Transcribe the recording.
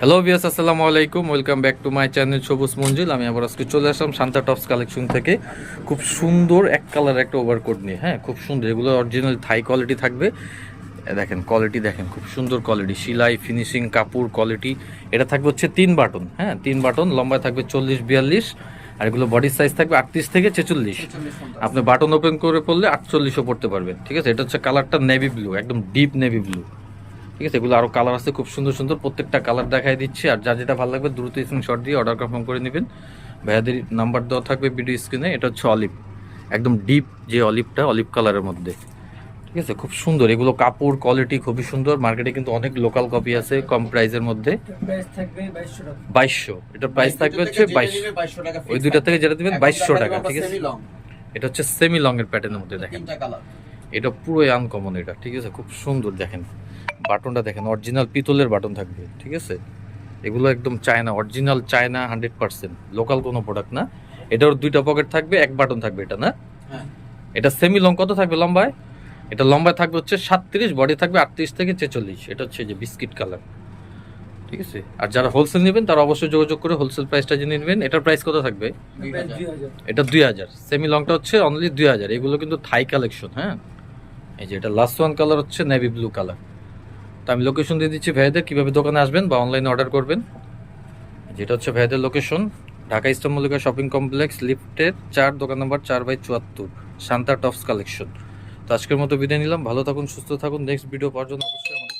Hello viewers, আসসালামু আলাইকুম। Welcome back to my channel সবুজ মঞ্জিল। আমি আবার আজকে চলে আসলাম শান্তা টপস কালেকশন থেকে খুব সুন্দর এক কালার একটা ওভারকোট নিয়ে। হ্যাঁ, খুব সুন্দর, এগুলো অরিজিনাল থাই কোয়ালিটি থাকবে। দেখেন কোয়ালিটি, দেখেন খুব সুন্দর কোয়ালিটি, সেলাই ফিনিশিং কাপড় কোয়ালিটি। এটা থাকবে হচ্ছে 3 বাটন। হ্যাঁ, 3 বাটন, লম্বা থাকবে 40-42, আর এগুলো বডি সাইজ থাকবে 38 থেকে 46। আপনি বাটন ওপেন করে পড়লে 48ও পড়তে পারবেন। ঠিক আছে, এটা হচ্ছে কালারটা নেভি ব্লু, একদম ডিপ নেভি ব্লু। ঠিক আছে, এগুলো আরও কালার আছে খুব সুন্দর সুন্দর, প্রত্যেকটা কালার দেখাই দিচ্ছি। আর যা যেটা ভালো লাগবে দ্রুত স্ক্রিনশট দিয়ে অর্ডার কনফার্ম করে নেবেন। ভাইয়াদের নাম্বার দেওয়া থাকবে ভিডিও স্ক্রিনে। এটা হচ্ছে অলিভ, একদম ডিপ যে অলিভটা, অলিভ কালারের মধ্যে। ঠিক আছে, খুব সুন্দর, এগুলো কাপড় কোয়ালিটি খুবই সুন্দর। মার্কেটে কিন্তু অনেক লোকাল কপি আছে কম প্রাইসের মধ্যে। 2200, এটার প্রাইস থাকবে হচ্ছে 2200 টাকা। ওই দুইটা থেকে যেটা দিবেন 2200 টাকা। ঠিক আছে, এটা হচ্ছে সেমি লং এর প্যাটার্নের মধ্যে। দেখেন এটা পুরোই আনকমন এটা। ঠিক আছে, খুব সুন্দর। দেখেন বাটনটা, দেখেন অরিজিনাল পিতলের বাটন থাকবে। ঠিক আছে, এগুলো একদম চায়না, অরিজিনাল চায়না 100%, লোকাল কোনো প্রোডাক্ট না। এটার দুইটা পকেট থাকবে, এক বাটন থাকবে এটা না। এটা সেমি লং কত থাকবে লম্বায়? এটা লম্বায় থাকবে হচ্ছে 37, বডি থাকবে 38 থেকে 46। এটা হচ্ছে যে বিস্কিট কালার। ঠিক আছে, আর যারা হোলসেল নেবেন তারা অবশ্যই যোগাযোগ করে হোলসেল প্রাইসটা জেনে নেবেন। এটার প্রাইস কত থাকবে? এটা 2000। সেমি লংটা হচ্ছে অনলি 2000। এগুলো কিন্তু থাই কালেকশন। হ্যাঁ, এই যে এটা লাস্ট ওয়ান কালার হচ্ছে নেভি ব্লু কালার। তো আমি লোকেশন দিয়ে দিচ্ছি ভাইয়াদের, কীভাবে দোকানে আসবেন বা অনলাইনে অর্ডার করবেন। যেটা হচ্ছে ভাইয়াদের location, Dhaka eastern Mallika shopping complex, লিফটের 4, দোকান নাম্বার 4/74, শান্তা টপস কালেকশন। তো আজকের মতো বিদায় নিলাম। ভালো থাকুন, সুস্থ থাকুন। নেক্সট ভিডিও পাওয়ার জন্য অবশ্যই আমাদের